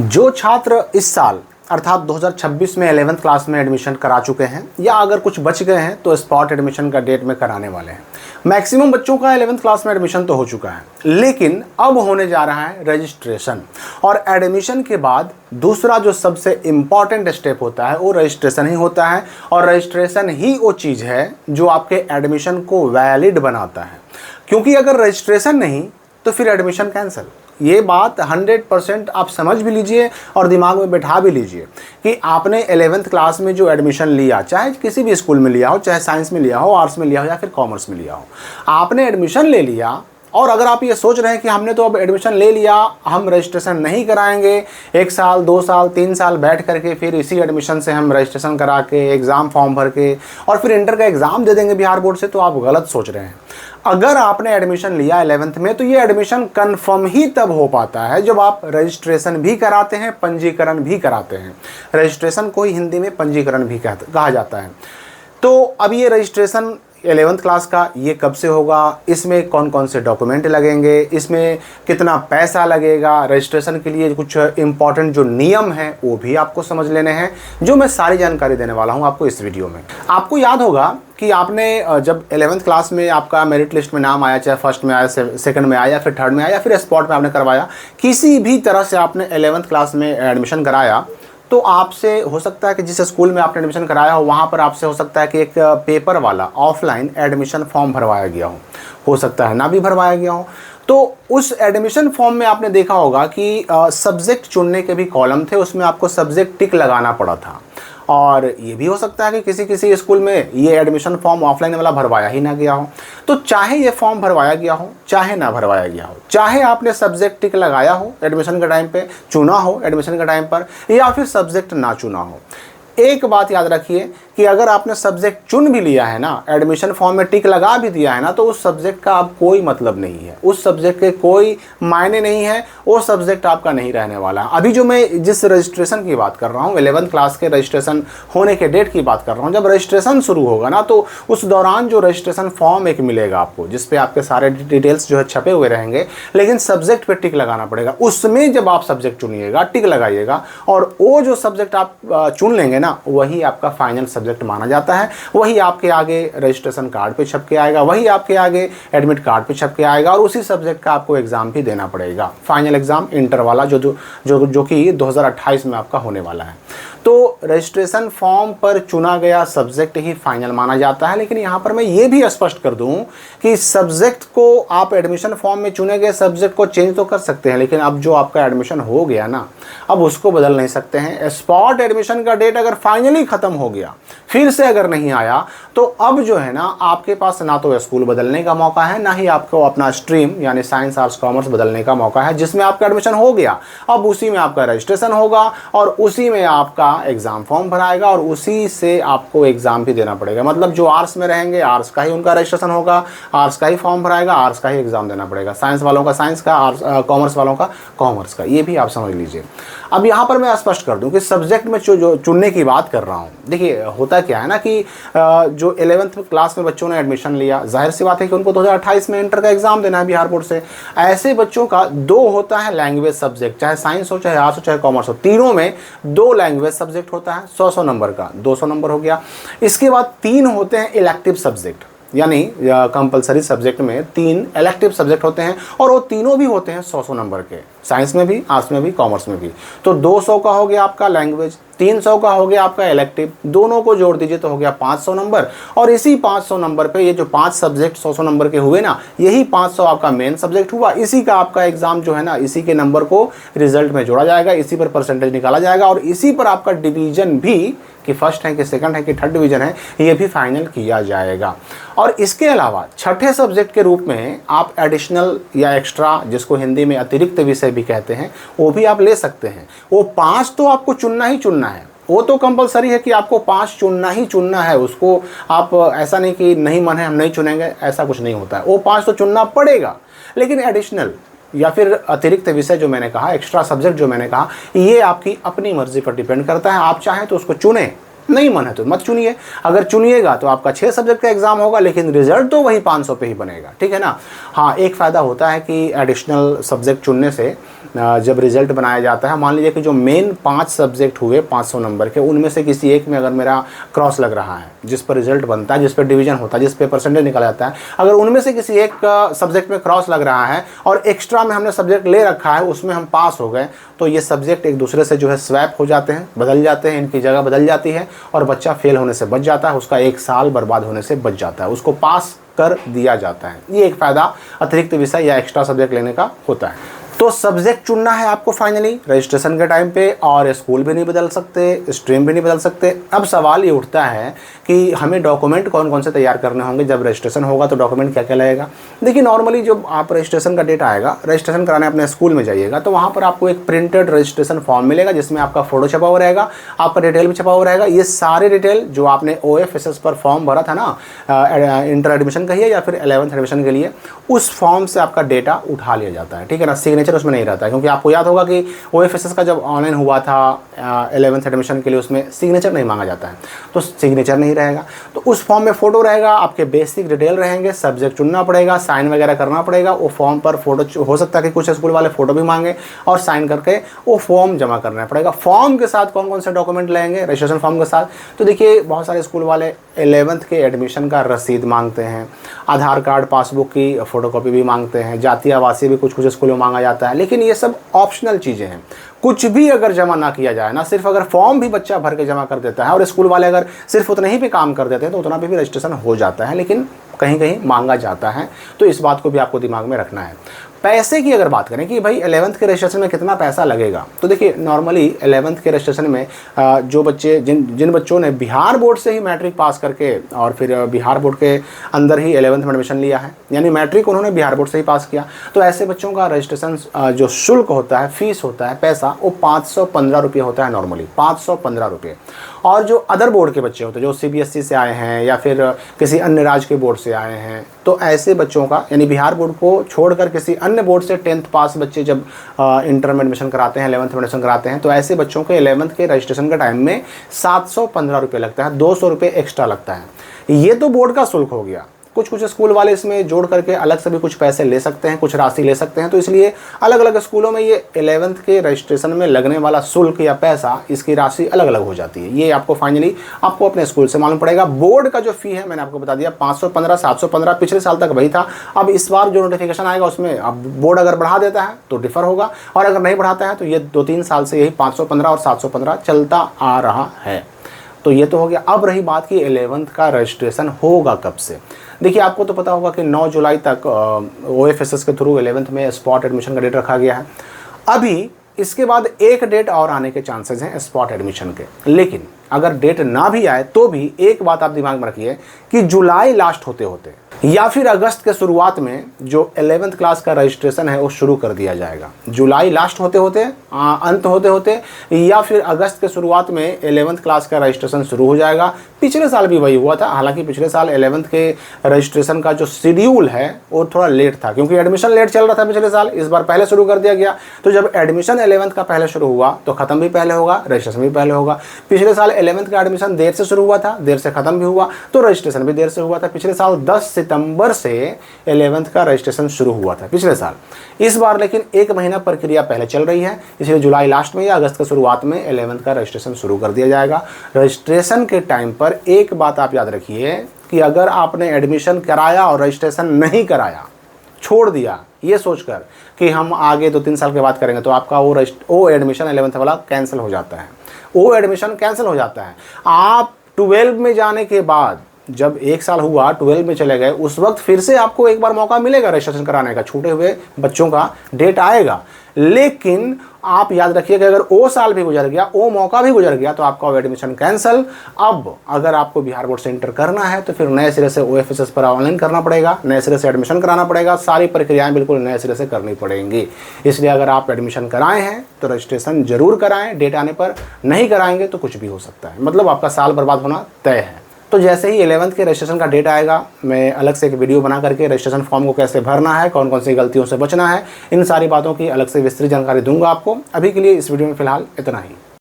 जो छात्र इस साल अर्थात 2026 में 11th क्लास में एडमिशन करा चुके हैं या अगर कुछ बच गए हैं तो स्पॉट एडमिशन का डेट में कराने वाले हैं। मैक्सिमम बच्चों का 11th क्लास में एडमिशन तो हो चुका है, लेकिन अब होने जा रहा है रजिस्ट्रेशन। और एडमिशन के बाद दूसरा जो सबसे इम्पॉर्टेंट स्टेप होता है वो रजिस्ट्रेशन ही होता है। और रजिस्ट्रेशन ही वो चीज़ है जो आपके एडमिशन को वैलिड बनाता है, क्योंकि अगर रजिस्ट्रेशन नहीं तो फिर एडमिशन कैंसिल। ये बात 100% आप समझ भी लीजिए और दिमाग में बैठा भी लीजिए कि आपने 11th क्लास में जो एडमिशन लिया, चाहे किसी भी स्कूल में लिया हो, चाहे साइंस में लिया हो, आर्ट्स में लिया हो या फिर कॉमर्स में लिया हो, आपने एडमिशन ले लिया। और अगर आप ये सोच रहे हैं कि हमने तो अब एडमिशन ले लिया, हम रजिस्ट्रेशन नहीं कराएंगे, 1 साल 2 साल 3 साल बैठ करके फिर इसी एडमिशन से हम रजिस्ट्रेशन करा के एग्ज़ाम फॉर्म भर के और फिर इंटर का एग्ज़ाम दे देंगे बिहार बोर्ड से, तो आप गलत सोच रहे हैं। अगर आपने एडमिशन लिया 11th में तो ये एडमिशन कन्फर्म ही तब हो पाता है जब आप रजिस्ट्रेशन भी कराते हैं, पंजीकरण भी कराते हैं। रजिस्ट्रेशन को ही हिंदी में पंजीकरण भी कहा जाता है। तो अब ये रजिस्ट्रेशन 11th क्लास का ये कब से होगा, इसमें कौन कौन से डॉक्यूमेंट लगेंगे, इसमें कितना पैसा लगेगा, रजिस्ट्रेशन के लिए कुछ इंपॉर्टेंट जो नियम हैं वो भी आपको समझ लेने हैं, जो मैं सारी जानकारी देने वाला हूं आपको इस वीडियो में। आपको याद होगा कि आपने जब 11th क्लास में आपका मेरिट लिस्ट में नाम आया, चाहे फर्स्ट में आया, सेकंड में आया, फिर थर्ड में आया, फिर स्पॉट में आपने करवाया, किसी भी तरह से आपने 11th क्लास में एडमिशन कराया, तो आपसे हो सकता है कि जिस स्कूल में आपने एडमिशन कराया हो वहाँ पर आपसे हो सकता है कि एक पेपर वाला ऑफलाइन एडमिशन फॉर्म भरवाया गया हो सकता है ना भी भरवाया गया हो। तो उस एडमिशन फॉर्म में आपने देखा होगा कि सब्जेक्ट चुनने के भी कॉलम थे, उसमें आपको सब्जेक्ट टिक लगाना पड़ा था। और ये भी हो सकता है कि किसी स्कूल में ये एडमिशन फॉर्म ऑफलाइन वाला भरवाया ही ना गया हो। तो चाहे ये फॉर्म भरवाया गया हो, चाहे ना भरवाया गया हो, चाहे आपने सब्जेक्ट टिक लगाया हो एडमिशन के टाइम पे, चुना हो एडमिशन के टाइम पर, या फिर सब्जेक्ट ना चुना हो, एक बात याद रखिए कि अगर आपने सब्जेक्ट चुन भी लिया है ना, एडमिशन फॉर्म में टिक लगा भी दिया है ना, तो उस सब्जेक्ट का अब कोई मतलब नहीं है, उस सब्जेक्ट के कोई मायने नहीं है, वो सब्जेक्ट आपका नहीं रहने वाला। अभी जो मैं जिस रजिस्ट्रेशन की बात कर रहा हूँ, 11th क्लास के रजिस्ट्रेशन होने के डेट की बात कर रहा हूँ, जब रजिस्ट्रेशन शुरू होगा ना तो उस दौरान जो रजिस्ट्रेशन फॉर्म एक मिलेगा आपको, जिसपे आपके सारे डिटेल्स जो है छपे हुए रहेंगे, लेकिन सब्जेक्ट पर टिक लगाना पड़ेगा। उसमें जब आप सब्जेक्ट चुनिएगा, टिक लगाइएगा, और वो जो सब्जेक्ट आप चुन लेंगे ना, वही आपका फाइनल सब्जेक्ट माना जाता है, वही आपके आगे रजिस्ट्रेशन कार्ड पे छप के आएगा, वही आपके आगे एडमिट कार्ड पे छप के आएगा, और उसी सब्जेक्ट का आपको एग्जाम भी देना पड़ेगा, फाइनल एग्जाम इंटर वाला जो कि 2028 में आपका होने वाला है। तो रजिस्ट्रेशन फॉर्म पर चुना गया सब्जेक्ट ही फाइनल माना जाता है। लेकिन यहाँ पर मैं ये भी स्पष्ट कर दूँ कि सब्जेक्ट को आप एडमिशन फॉर्म में चुने गए सब्जेक्ट को चेंज तो कर सकते हैं, लेकिन अब जो आपका एडमिशन हो गया ना, अब उसको बदल नहीं सकते हैं। स्पॉट एडमिशन का डेट अगर फाइनली ख़त्म हो गया, फिर से अगर नहीं आया, तो अब जो है ना आपके पास ना तो स्कूल बदलने का मौका है, ना ही आपको अपना स्ट्रीम यानी साइंस आर्ट्स कॉमर्स बदलने का मौका है। जिसमें आपका एडमिशन हो गया, अब उसी में आपका रजिस्ट्रेशन होगा और उसी में आपका एग्जाम फॉर्म भराएगा और उसी से आपको एग्जाम भी देना पड़ेगा। मतलब जो आर्ट्स में रहेंगे, आर्ट्स का ही उनका रजिस्ट्रेशन होगा, आर्ट्स का ही फॉर्म भराएगा, आर्ट्स का ही एग्जाम देना पड़ेगा, साइंस वालों का साइंस का, कॉमर्स वालों का कॉमर्स का। ये भी आप समझ लीजिए। अब यहाँ पर मैं स्पष्ट कर दूं कि सब्जेक्ट में जो चुनने की बात कर रहा हूँ, देखिए होता क्या है ना कि जो 11th क्लास में बच्चों ने एडमिशन लिया, जाहिर सी बात है कि उनको 2028 में इंटर का एग्जाम देना है बिहार बोर्ड से। ऐसे बच्चों का 2 होता है लैंग्वेज सब्जेक्ट, चाहे साइंस हो, चाहे आर्ट्स हो, चाहे कॉमर्स हो, तीनों में 2 लैंग्वेज सब्जेक्ट होता है, 100 नंबर का, 200 नंबर हो गया। इसके बाद 3 होते हैं इलेक्टिव सब्जेक्ट, यानी कंपलसरी सब्जेक्ट में 3 इलेक्टिव सब्जेक्ट होते हैं, और वो तीनों भी होते हैं 100 नंबर के, साइंस में भी, आर्ट्स में भी, कॉमर्स में भी। तो 200 का हो गया आपका लैंग्वेज, 300 का हो गया आपका इलेक्टिव, दोनों को जोड़ दीजिए तो हो गया 500 नंबर। और इसी 500 नंबर पे ये जो 5 सब्जेक्ट 100 नंबर के हुए ना, यही 500 आपका मेन सब्जेक्ट हुआ। इसी का आपका एग्जाम जो है ना, इसी के नंबर को रिजल्ट में जोड़ा जाएगा, इसी पर परसेंटेज निकाला जाएगा, और इसी पर आपका डिवीजन भी, कि फर्स्ट है कि सेकंड है कि थर्ड डिवीजन है, ये भी फाइनल किया जाएगा। और इसके अलावा छठे सब्जेक्ट के रूप में आप एडिशनल या एक्स्ट्रा, जिसको हिंदी में अतिरिक्त विषय भी कहते हैं, वो भी आप ले सकते हैं। वो 5 तो आपको चुनना ही चुनना है, वो तो कंपलसरी है कि आपको 5 चुनना ही चुनना है। उसको आप ऐसा नहीं कि नहीं मन है हम नहीं चुनेंगे, ऐसा कुछ नहीं होता है। वो 5 तो चुनना पड़ेगा, लेकिन एडिशनल या फिर अतिरिक्त विषय जो मैंने कहा, एक्स्ट्रा सब्जेक्ट जो मैंने कहा, ये आपकी अपनी मर्जी पर डिपेंड करता है। आप चाहें तो उसको चुनें, नहीं मन है तो मत चुनिए। अगर चुनिएगा तो आपका 6 सब्जेक्ट का एग्जाम होगा, लेकिन रिजल्ट तो वही 500 पे ही बनेगा, ठीक है ना। हाँ, एक फ़ायदा होता है कि एडिशनल सब्जेक्ट चुनने से जब रिजल्ट बनाया जाता है, मान लीजिए कि जो मेन 5 सब्जेक्ट हुए 500 नंबर के, उनमें से किसी एक में अगर मेरा क्रॉस लग रहा है, जिस पर रिजल्ट बनता है, जिस पर डिवीजन होता है, जिस पे परसेंटेज निकल जाता है, अगर उनमें से किसी एक सब्जेक्ट में क्रॉस लग रहा है और एक्स्ट्रा में हमने सब्जेक्ट ले रखा है, उसमें हम पास हो गए, तो ये सब्जेक्ट एक दूसरे से जो है स्वैप हो जाते हैं, बदल जाते हैं, इनकी जगह बदल जाती है और बच्चा फेल होने से बच जाता है, उसका 1 साल बर्बाद होने से बच जाता है, उसको पास कर दिया जाता है। ये एक फ़ायदा अतिरिक्त विषय या एक्स्ट्रा सब्जेक्ट लेने का होता है। तो सब्जेक्ट चुनना है आपको फाइनली रजिस्ट्रेशन के टाइम पे, और स्कूल भी नहीं बदल सकते, स्ट्रीम भी नहीं बदल सकते। अब सवाल ये उठता है कि हमें डॉक्यूमेंट कौन कौन से तैयार करने होंगे, जब रजिस्ट्रेशन होगा तो डॉक्यूमेंट क्या क्या लगेगा। देखिए नॉर्मली जब आप रजिस्ट्रेशन का डेट आएगा, रजिस्ट्रेशन कराने अपने स्कूल में जाइएगा, तो वहाँ पर आपको एक प्रिंटेड रजिस्ट्रेशन फॉर्म मिलेगा, जिसमें आपका फोटो छपा हुआ रहेगा, आपका डिटेल भी छपा हुआ रहेगा। ये सारे डिटेल जो आपने OFSS पर फॉर्म भरा था ना, इंटर एडमिशन का ही या फिर 11th एडमिशन के लिए, उस फॉर्म से आपका डेटा उठा लिया जाता है, ठीक है ना। सिग्नेचर उसमें नहीं रहता है, क्योंकि आपको याद होगा कि OFSS का जब ऑनलाइन हुआ था 11th एडमिशन के लिए, उसमें सिग्नेचर नहीं मांगा जाता है, तो सिग्नेचर नहीं रहेगा। तो उस फॉर्म में फ़ोटो रहेगा, आपके बेसिक डिटेल रहेंगे, सब्जेक्ट चुनना पड़ेगा, साइन वगैरह करना पड़ेगा। वो फॉर्म पर फोटो, हो सकता है कि कुछ स्कूल वाले फ़ोटो भी मांगे, और साइन करके वो फॉर्म जमा करना पड़ेगा। फॉर्म के साथ कौन कौन से डॉक्यूमेंट लेंगे रजिस्ट्रेशन फॉर्म के साथ, तो देखिए बहुत सारे स्कूल वाले 11th के एडमिशन का रसीद मांगते हैं, आधार कार्ड, पासबुक की फ़ोटोकॉपी भी मांगते हैं, जातीय आवासीय भी कुछ कुछ स्कूलों में मांगा जाता है। लेकिन ये सब ऑप्शनल चीज़ें हैं। कुछ भी अगर जमा ना किया जाए ना, सिर्फ अगर फॉर्म भी बच्चा भर के जमा कर देता है और स्कूल वाले अगर सिर्फ उतना ही पे काम कर देते हैं, तो उतना भी रजिस्ट्रेशन हो जाता है, लेकिन कहीं कहीं मांगा जाता है। तो इस बात को भी आपको दिमाग में रखना है। पैसे की अगर बात करें कि भाई 11th के रजिस्ट्रेशन में कितना पैसा लगेगा, तो देखिए नॉर्मली 11th के रजिस्ट्रेशन में जो बच्चे जिन बच्चों ने बिहार बोर्ड से ही मैट्रिक पास करके और फिर बिहार बोर्ड के अंदर ही 11th में एडमिशन लिया है, यानी मैट्रिक उन्होंने बिहार बोर्ड से ही पास किया, तो ऐसे बच्चों का रजिस्ट्रेशन जो शुल्क होता है, फीस होता है, पैसा, वो 515 रुपये होता है नॉर्मली, 515 रुपये। और जो अदर बोर्ड के बच्चे होते हैं, जो CBSE से आए हैं या फिर किसी अन्य राज्य के बोर्ड से आए हैं, तो ऐसे बच्चों का, यानी बिहार बोर्ड को छोड़कर किसी अन्य बोर्ड से 10th पास बच्चे जब इंटर में एडमिशन कराते हैं, 11th में एडमिशन कराते हैं, तो ऐसे बच्चों के 11th के रजिस्ट्रेशन के टाइम में 715 रुपये लगता है, 200 रुपये एक्स्ट्रा लगता है। ये तो बोर्ड का शुल्क हो गया। कुछ स्कूल वाले इसमें जोड़ करके अलग से भी कुछ पैसे ले सकते हैं, कुछ राशि ले सकते हैं, तो इसलिए अलग अलग स्कूलों में ये 11th के रजिस्ट्रेशन में लगने वाला शुल्क या पैसा, इसकी राशि अलग अलग हो जाती है। ये आपको फाइनली आपको अपने स्कूल से मालूम पड़ेगा। बोर्ड का जो फ़ी है मैंने आपको बता दिया, 515, 715, पिछले साल तक वही था। अब इस बार जो नोटिफिकेशन आएगा उसमें अब बोर्ड अगर बढ़ा देता है तो डिफ़र होगा, और अगर नहीं बढ़ाता है तो ये 2-3 साल से यही 515 और 715 चलता आ रहा है। तो ये तो हो गया। अब रही बात कि 11th का रजिस्ट्रेशन होगा कब से। देखिए आपको तो पता होगा कि 9 जुलाई तक OFSS के थ्रू 11th में स्पॉट एडमिशन का डेट रखा गया है। अभी इसके बाद एक डेट और आने के चांसेस हैं स्पॉट एडमिशन के, लेकिन अगर डेट ना भी आए तो भी एक बात आप दिमाग में रखिए कि जुलाई लास्ट होते होते या फिर अगस्त के शुरुआत में जो 11th क्लास का रजिस्ट्रेशन है वो शुरू कर दिया जाएगा। जुलाई लास्ट होते होते, अंत होते होते, या फिर अगस्त के शुरुआत में 11th क्लास का रजिस्ट्रेशन शुरू हो जाएगा। पिछले साल भी वही हुआ था, हालांकि पिछले साल 11th के रजिस्ट्रेशन का जो शेड्यूल है वो थोड़ा लेट था, क्योंकि एडमिशन लेट चल रहा था पिछले साल, इस बार पहले शुरू कर दिया गया। तो जब एडमिशन 11th का पहले शुरू हुआ तो ख़त्म भी पहले होगा, रजिस्ट्रेशन भी पहले होगा। पिछले साल 11th का एडमिशन देर से शुरू हुआ था, देर से ख़त्म भी हुआ, तो रजिस्ट्रेशन भी देर से हुआ था। पिछले साल 10 सितंबर से 11th का रजिस्ट्रेशन शुरू हुआ था पिछले साल। इस बार लेकिन 1 महीना प्रक्रिया पहले चल रही है, इसलिए जुलाई लास्ट में या अगस्त के शुरुआत में 11th का रजिस्ट्रेशन शुरू कर दिया जाएगा। रजिस्ट्रेशन के टाइम पर एक बात आप याद रखिए कि अगर आपने एडमिशन कराया और रजिस्ट्रेशन नहीं कराया, छोड़ दिया ये सोचकर कि हम आगे 2-3 साल के बाद करेंगे, तो आपका वो एडमिशन 11th वाला कैंसिल हो जाता है, वो एडमिशन कैंसिल हो जाता है। आप 12 में जाने के बाद जब 1 साल हुआ, 12 में चले गए, उस वक्त फिर से आपको एक बार मौका मिलेगा रजिस्ट्रेशन कराने का, छूटे हुए बच्चों का डेट आएगा। लेकिन आप याद रखिए कि अगर वो साल भी गुजर गया, वो मौका भी गुजर गया, तो आपका एडमिशन कैंसिल। अब अगर आपको बिहार बोर्ड से इंटर करना है तो फिर नए सिरे से OFSS पर ऑनलाइन करना पड़ेगा, नए सिरे से एडमिशन कराना पड़ेगा, सारी प्रक्रियाएं बिल्कुल नए सिरे से करनी पड़ेंगी। इसलिए अगर आप एडमिशन कराए हैं तो रजिस्ट्रेशन जरूर कराएं, डेट आने पर नहीं कराएंगे तो कुछ भी हो सकता है, मतलब आपका साल बर्बाद होना तय है। तो जैसे ही 11th के रजिस्ट्रेशन का डेट आएगा, मैं अलग से एक वीडियो बना करके रजिस्ट्रेशन फॉर्म को कैसे भरना है, कौन कौन सी गलतियों से बचना है, इन सारी बातों की अलग से विस्तृत जानकारी दूंगा आपको। अभी के लिए इस वीडियो में फ़िलहाल इतना ही।